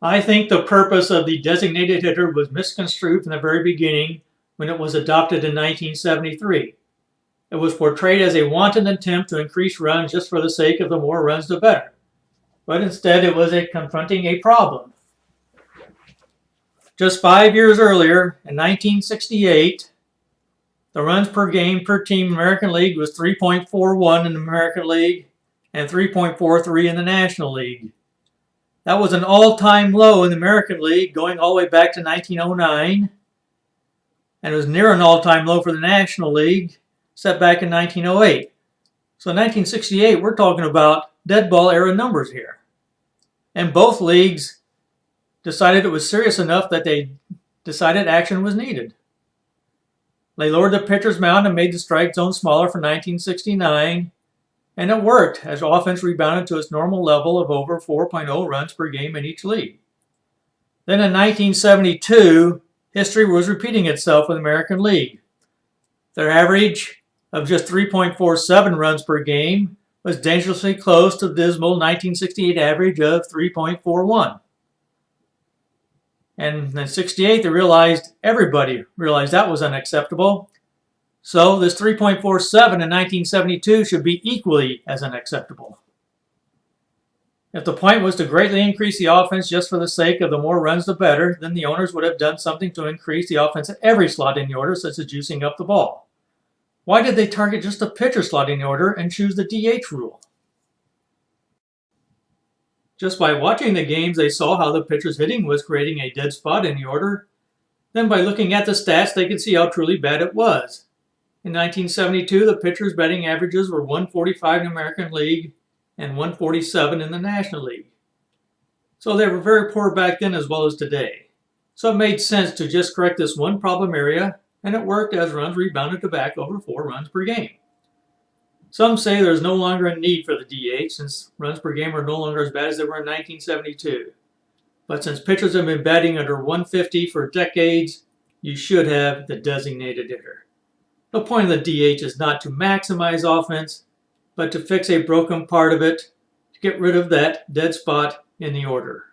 I think the purpose of the designated hitter was misconstrued from the very beginning when it was adopted in 1973. It was portrayed as a wanton attempt to increase runs just for the sake of the more runs the better. But instead, it was confronting a problem. Just 5 years earlier, in 1968, the runs per game per team in the American League was 3.41 in the American League and 3.43 in the National League. That was an all-time low in the American League going all the way back to 1909, and it was near an all-time low for the National League set back in 1908. So in 1968, we're talking about dead ball era numbers here. And both leagues decided it was serious enough that they decided action was needed. They lowered the pitcher's mound and made the strike zone smaller for 1969, and it worked as offense rebounded to its normal level of over 4.0 runs per game in each league. Then in 1972, history was repeating itself with the American League. Their average of just 3.47 runs per game was dangerously close to the dismal 1968 average of 3.41. And in 68, everybody realized that was unacceptable. So this 3.47 in 1972 should be equally as unacceptable. If the point was to greatly increase the offense just for the sake of the more runs the better, then the owners would have done something to increase the offense at every slot in the order, such as juicing up the ball. Why did they target just the pitcher slot in the order and choose the DH rule? Just by watching the games, they saw how the pitcher's hitting was creating a dead spot in the order. Then by looking at the stats, they could see how truly bad it was. In 1972, the pitcher's batting averages were 145 in the American League and 147 in the National League. So they were very poor back then as well as today. So it made sense to just correct this one problem area, and it worked as runs rebounded to back over 4 runs per game. Some say there's no longer a need for the DH since runs per game are no longer as bad as they were in 1972. But since pitchers have been batting under 150 for decades, you should have the designated hitter. The point of the DH is not to maximize offense, but to fix a broken part of it, to get rid of that dead spot in the order.